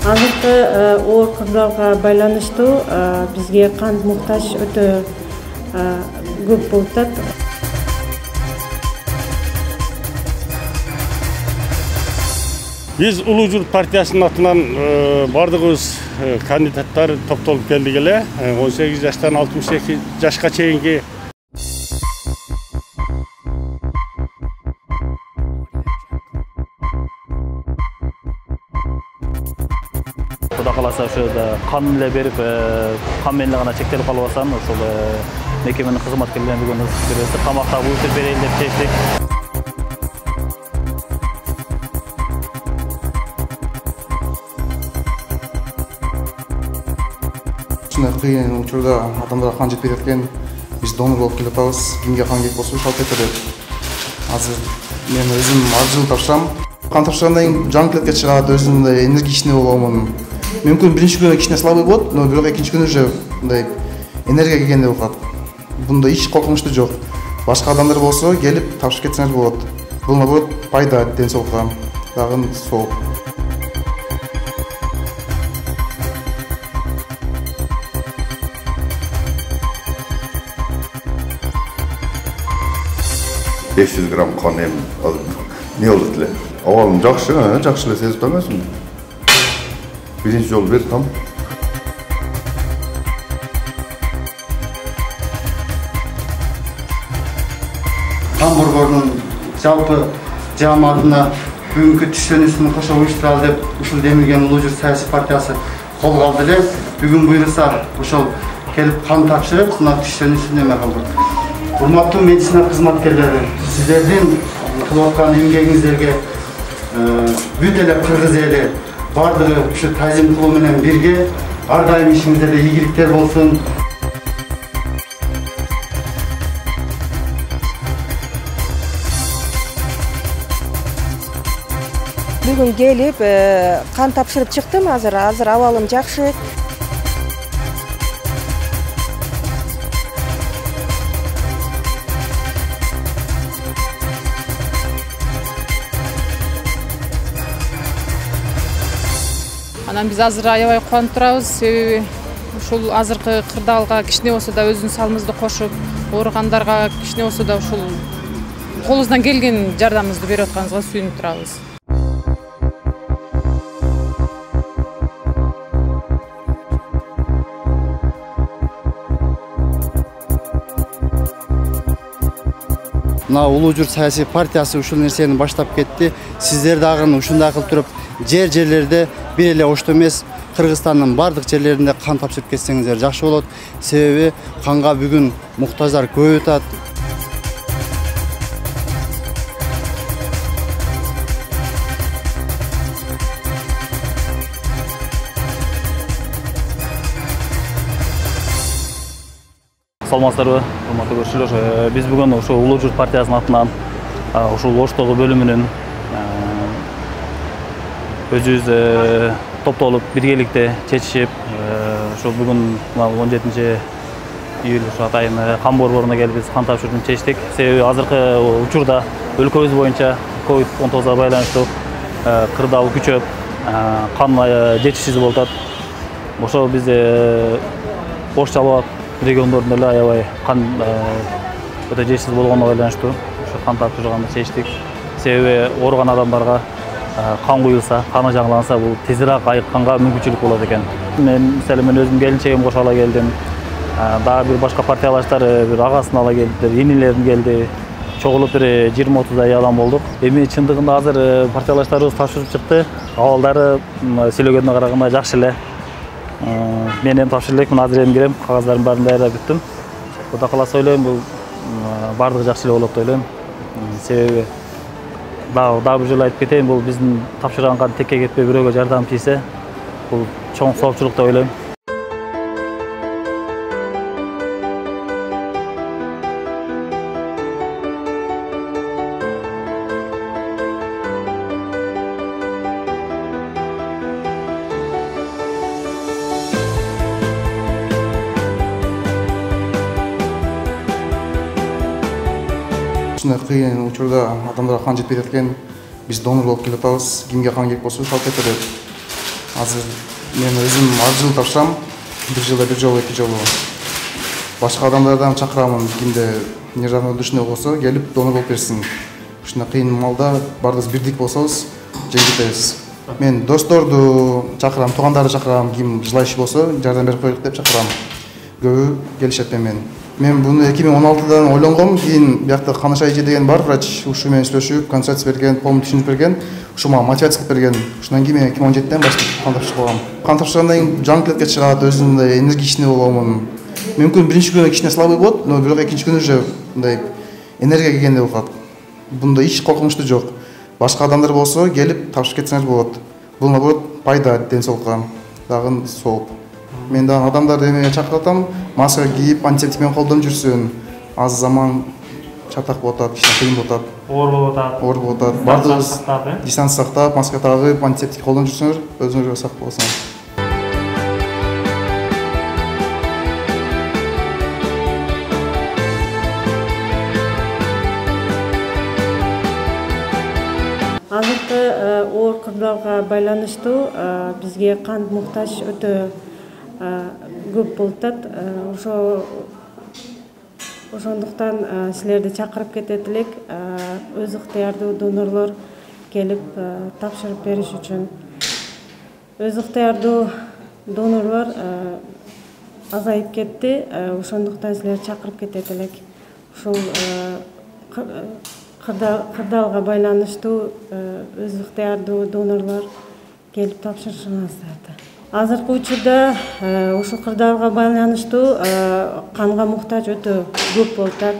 Азыркы оор кырдаалга байланыштуу бизге кан муктаж өтө көп болуп атат. Biz Улуу Журт партиясынын атынан бардыгыбыз кандидаттар топтолуп келдик эле. 18 жаштан 62 жашка чейинки Кудай кааласа ошо кан эле берип, кан менен гана чектелип калып атсам, ошол мекеменин кызматкерлерин бүгүн камакта өтүп берейин деп чечтик. Кыйын учурда адамдарга кан жетпей жатқан, биз донор болуп келип атабыз. Кимге кан керек болсо шалт кетет. Азыр мен өзүм аржыл тапшырам. Кан тапшыргандан кийин жан клетка чыгат, өзүм мындай энергичный боломун. Мүмкүн биринчи күнү кичине слабый болот, но бирок экинчи күнү уже мындай энергия келгендей болот. Бунда эч коркунучтуу жок. Башка адамдар болсо келип тапшырып кетсеңер болот. Бул наоборот пайда ден соолукка дагы сол. 500 gram kan hem ne olur dile. Oğlum жақсы эле сезип турмайсыңбы? Биринчи жолу бер там. Кан борборунун жалпы жааматына бүгүнкү түшөнүшүн кошо уюштуралы деп ушул демилген Улуу Журт саясий партиясы колго алды эле. Бүгүн буйруса ошол келип кан тапшырып, сынак түшөнүшүн эме кылдык. Урматтуу медицина кызматкерлери, сиздердин кылып аткан эмгегиңиздерге бүт эле кыргыз эли бардыгы ушу тазим клубу менен бирге ар дайым ишиңиздерде ийгиликтер болсун. Бүгүн келип кан тапшырып чыктым. Азыр абалым жакшы. Анан биз азыр аябай кубанып турабыз, себеби ушул азыркы кырдаалга кичине болсо да өзүнүн салымыбызды кошуп, ооругандарга кичине болсо да ушул колубуздан келген жардамыбызды берип атканыбызга сүйүнүп турабыз. Мына Улуу Журт саясий партиясы ушул нерсени баштап кетти. Сиздер дагы ушундай кылып туруп жерлерде бир эле ошто эмес, Кыргызстандын бардык жерлеринде кан тапшырып кетсеңиздер жакшы болот. Себеби канга бүгүн муктаждар көп атат. Саламатсыздарбы, урматтуу көрүүчүлөр. Биз бүгүн ошо Улуу Журт партиясынын атынан ушул Оштогу бөлүмүнүн өзүбүз топтолуп биргеликте чечишип, ошо бүгүн 17-июль атайын кан борборуна келип биз кан тапшырууну чечтик. Себеби азыркы учурда өлкөбүз боюнча COVID-19 байланыштуу кырдаал күчөп, кан жетишсиз болуп атат. Ошо биз Ош Жалал региондорунда эле аябай кан өтө жетишсиз болгонуна байланыштуу ошо кан тапшырганды чечтик. Себеби ооруган адамдарга кан куюлса, каны жаңыланса, бул тезирээк айыкканга мүмкүнчүлүк болот экен. Мен өзүм келинчегим кошо ала келдим. Дагы бир башка партиялаштар бир агасын ала келди, инилерин келди. Чогулуп бир 20-30 адам болдук. Эми чындыгында азыр партиялаштарыбыз тапшырып чыкты. Абалдары сүйлөгөнүнө караганда жакшы эле. Мен эми тапшырып элекмин, азыр эми кирем, кагаздардын баарын даярдап бүттүм. Кудай кааласа ойлойм, бул бардыгы жакшы эле болот деп ойлойм. Себеби дагы бир жолу айтып кетейин, бул биздин тапшырган кан текке кетпей бирөөгө жардам тийсе, бул чоң соопчулук деп ойлойм. Кыйын учурда адамдарга кан жетпей жатқан, биз донор болуп келип атабыз. Кимге кан керек болсо шалт кетет. азыр мен өзүм 6 жыл тапшырам, 1 жылда 1 жолу 2 жолу. Башка адамдардан чакырамын, кимде неравнодушный болсо, келип донор болуп берсин. Ушундай кыйын маалда баарыбыз бирдик болсобуз, жеңилдетебиз. Мен досторду чакырам, туугандарды чакырам, ким жылайчы болсо, жардам берип коелук деп чакырам. Көбү келишет менен. Мен буну 2016-дан ойлонгом, кийин биякта Каныш айжы деген бар врач, ушу менен сүйлөшүп, консультация берген, полный түшүнүп берген, ушу мага мотивация берген. Ушундан кийин мен 2017-ден баштап кан тапшырып койгом. Кан тапшыргандан кийин жаңы клетка чыгат, өзүмдөй энергичный боломун. Мүмкүн биринчи күнү кичине слабый болот, но бирок экинчи күнү уже мындай энергия келгендей болот. Бунда эч коркунучтуу жок. Башка адамдар болсо, келип тапшырып кетсеңер болот. Бул наоборот пайда ден соолукка, дагы сооп. Мен да адамдарды эмеге чакыртам, маска кийип, антисептик менен колдонуп жүрсүн. Аз заман чатак болуп атат, кичине кыйын болуп атат. Оор болуп атат. Оор болуп атат. Бардыгыбыз дистанция сактап, маска тагып, антисептик колдонуп жүрсөңөр, өзүңөргө сак болосуңар. Азыркы оор кырдаалга байланыштуу бизге кан муктаж өтө көп болуп атат. Ошондуктан силерди чакырып кетет элек, өз ыктыярдуу донорлор келип тапшырып бериш үчүн. Өз ыктыярдуу донорлор азайып кетти, ошондуктан силер чакырып кетет элек. Ушул кырдаалга байланыштуу өз ыктыярдуу донорлор келип тапшырышыңыздарды. Азыркы учурда ушул кырдаалга байланыштуу канга муктаж өтө көп болуп атат.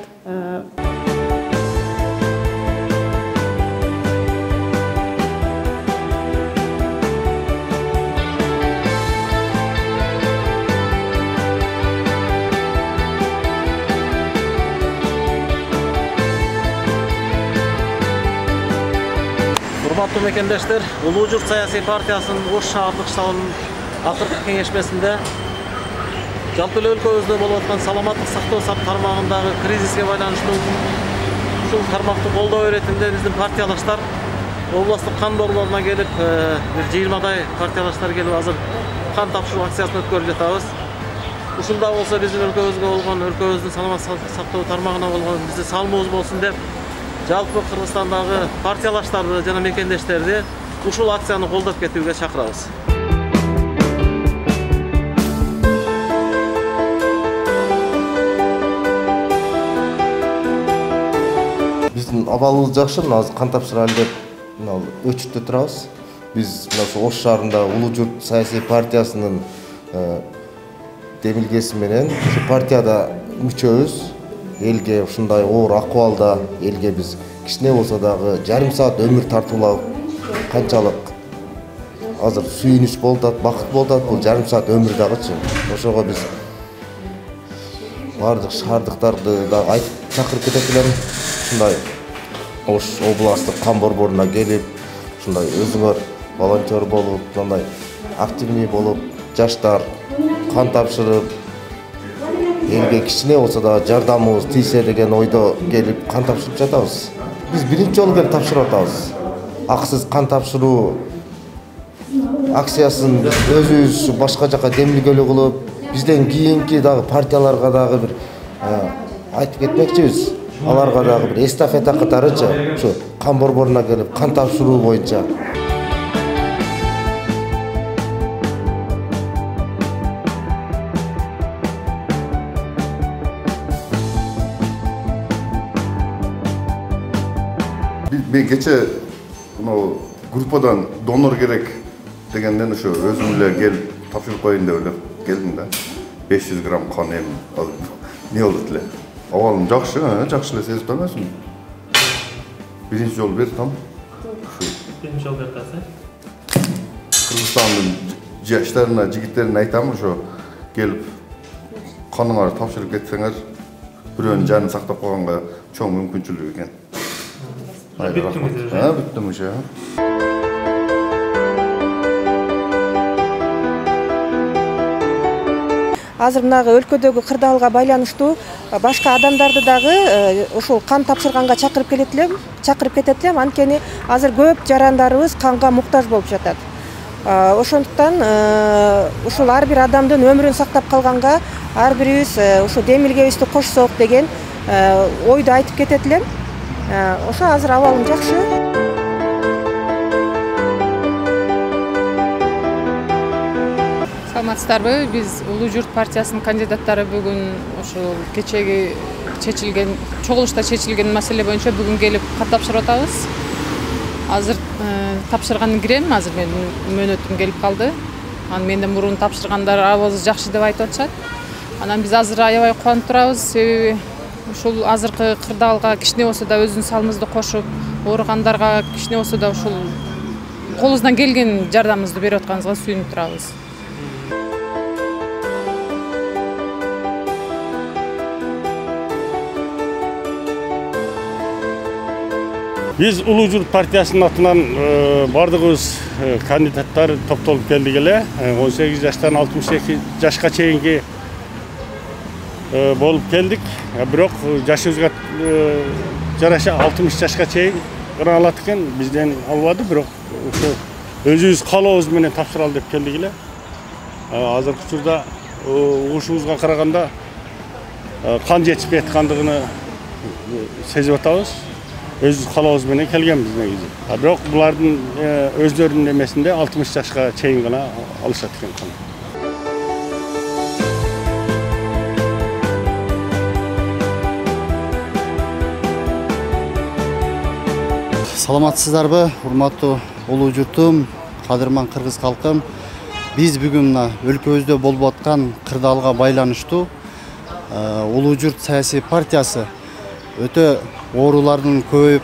Урматтуу мекендештер, Улуу Журт саясий партиясынын Ош шаардык штабынын акыркы кеңешмесинде жалпы эле өлкөбүздө болуп аткан саламаттык сактоо тармагындагы кризиске байланыштуу ушул тармакты колдоо иретинде биздин партиялаштар областтык кан борборуна келип, бир 20дай партиялаштар келип азыр кан тапшыруу акциясын өткөрүп жатабыз. Ушунда болсо биздин өлкөбүзгө болгон, өлкөбүздүн саламаттык сактоо тармагына болгон биздин салымыбыз болсун деп жалпы Кыргызстандагы партиялаштарды жана мекендештерди ушул акцияны колдоп кетүүгө чакырабыз. Биздин абалыбыз жакшы, азыр кан тапшыралы деп өчүттө турабыз. Биз Ош шаарында Улуу Журт саясий партиясынын демилгеси менен ушу партияда мүчөбүз. Элге ушундай оор акыбалда элге биз кичине болсо дагы жарым саат өмүр тартуулап канчалык азыр сүйүнүч болуп атат, бакыт болуп атат, бул жарым саат өмүр дагычы. Ошого биз бардык шаардыктарды да айтып чакырып кетет элем. Ушундай Ош областтык кан борборуна келип, ушундай өзүңөр волонтер болуп, мындай активный болуп, жаштар кан тапшырып, элге кичине болсо да жардамыбыз тийсе деген ойдо келип кан тапшырып жатабыз. Биз биринчи жолу келип тапшырып атабыз. Аксыз кан тапшыруу акциясын өзүбүз башка жака демилгелүү кылып, бизден кийинки дагы партияларга дагы бир айтып кетмекчибиз. Аларга дагы бир эстафета катарычы ушу кан борборуна келип кан тапшыруу боюнча. Мен кече группадан донор керек дегенден ошо өзүм эле келип тапшырып коеюн деп эле келдим да. 500 грамм кан эми не болот эле. Абалым жакшы эле сезип турмайсыңбы? Биринчи жолу берип атам. Биринчи жолу берип атасың? Кыргызстандын жаштарына, жигиттерине айтам, ошо келип каныңарды тапшырып кетсеңер, бирөөнүн жанын сактап койгонго чоң мүмкүнчүлүк экен. Бүттүм уже. Азыр мынагы өлкөдөгү кырдаалга байланыштуу башка адамдарды дагы ушул кан тапшырганга чакырып кетет элем. Анткени азыр көп жарандарыбыз канга муктаж болуп жатат. Ошондуктан ушул ар бир адамдын өмүрүн сактап калганга ар бирибиз ушу демилгебизди кошсок деген ойду айтып кетет элем. Ошо азыр абалым жакшы. Саламатсыздарбы? Биз Улуу Журт партиясынын кандидаттары бүгүн ошол кечеги чечилген, чогулушта чечилген маселе боюнча бүгүн келип кат тапшырып атабыз. Азыр тапшырганы кирем, азыр менин мөөнөтүм келип калды. Анан менден мурун тапшыргандар абалы жакшы деп айтып атышат. Анан биз азыр аябай кубанып турабыз, себеби ушул азыркы кырдаалга кичине болсо да өзүнүн салымыбызды кошуп, ооругандарга кичине болсо да ушул колубуздан келген жардамыбызды берип атканыбызга сүйүнүп турабыз. Biz Улуу Журт партиясынын атынан бардыгыбыз кандидаттар топтолуп келдик эле. 18 жаштан 62 жашка чейинки болуп келдик. Бирок жашыбызга жараша 60 жашка чейин кыра алат экен, бизден албады, бирок ошо өзүбүз каалообуз менен тапшыралы деп келдик эле. Азыркы учурда угушубузга караганда кан жетишпей аткандыгын сезип атабыз. Өз каалообуз менен келгенбиз негизи. Бирок булардын өздөрүнүн эмесинде 60 жашка чейин гана алышат экен кан. Саламатсыздарбы, урматтуу улуу журтум, кадырман кыргыз калкым. Биз бүгүн өлкөбүздө болуп аткан кырдаалга байланыштуу Улуу Журт саясий партиясы өтө оорулардын көбөйүп,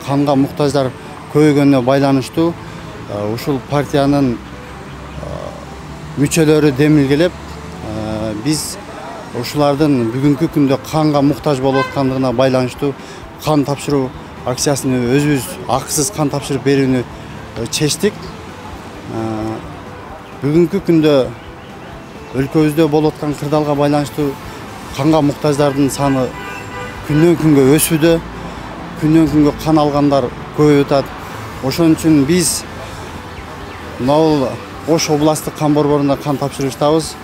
канга муктаждар көбөйгөнүнө байланыштуу ушул партиянын мүчөлөрү демилгелеп, биз ушулардын бүгүнкү күндө канга муктаж болуп аткандыгына байланыштуу кан тапшыруу акциясын өзүбүз акысыз кан тапшырып берүүнү чечтик. Бүгүнкү күндө өлкөбүздө болуп аткан кырдаалга байланыштуу канга муктаждардын саны күндөн күнгө өсүүдө, күндөн күнгө кан алгандар көбөйүп атат. Ошон үчүн биз мына Ош областтык кан борборуна кан тапшырып жатабыз.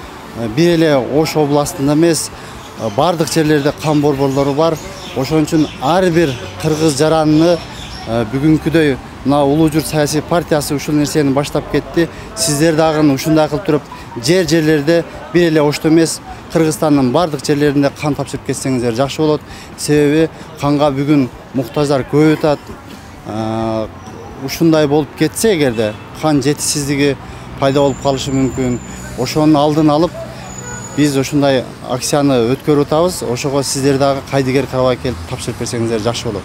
Бир эле Ош областында эмес, бардык жерлерде кан борборлору бар. Ошон үчүн ар бир кыргыз жаранны бүгүнкүдөй мына Улуу Журт саясий партиясы ушул нерсени баштап кетти. Сиздер дагы ушундай кылып туруп жерлерде бир эле Ошто эмес, Кыргызстандын бардык жерлеринде кан тапшырып кетсеңиздер жакшы болот. Себеби канга бүгүн муктаждар көбөйүп атат. Ушундай болуп кетсе эгерде кан жетишсиздиги пайда болуп калышы мүмкүн. Ошонун алдын алып, биз ушундай акцияны өткөрүп атабыз. Ошого сиздер дагы кайдыгер карабай келип тапшырып берсеңиздер жакшы болот.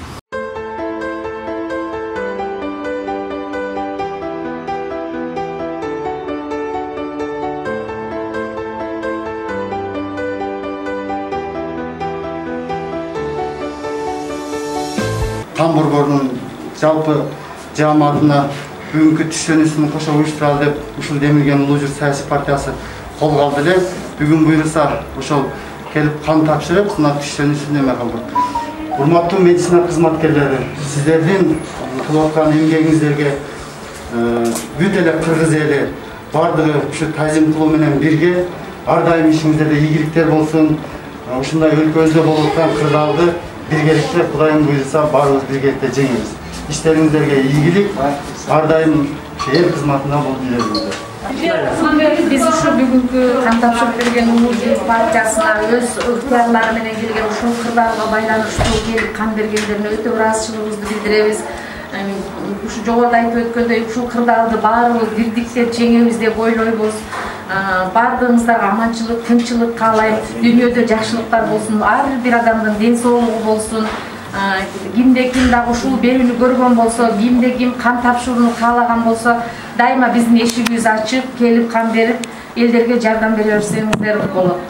Кан борборунун жалпы жааматына бүгүнкү түшөнүсүн кошо уюштуралы деп ушул демилген Улуу Журт саясий партиясы колго алды эле. Бүгүн буйруса ошол келип кан тапшырып, мына түшөнүсүн эме кылдык. Урматтуу медицина кызматкерлери, сиздердин кылып аткан эмгегиңиздерге бүт эле кыргыз эли бардыгы ушу тазим кылуу менен бирге ар дайым ишиңиздерде ийгиликтер болсун. Ушундай өлкөбүздө болуп аткан кырдаалды биргеликте Кудайым буйруса барыбыз биргеликте жеңебиз. Иштериңиздерге ийгилик, ар дайым эл кызматында болуп жүрөңүздөр. Биз ушу бүгүнкү кан тапшырып берген Улуу Журт партиясына өз ыктыярлары менен келген ушул кырдаалга байланыштуу келип кан бергендерине өтө ыраазычылыгыбызды билдиребиз. Ушу жогоруда айтып өткөндөй ушул кырдаалды баарыбыз бирдиктеп жеңебиз деп ойлойбуз. Бардыгыңыздарга аманчылык, тынччылык каалайм. Дүйнөдө жакшылыктар болсун, ар бир адамдын ден соолугу болсун. Кимде ким дагы ушул берүүнү көргөн болсо, кимде ким кан тапшырууну каалаган болсо, дайыма биздин эшигибиз ачык, келип кан берип, элдерге жардам бере берсеңиздер болот.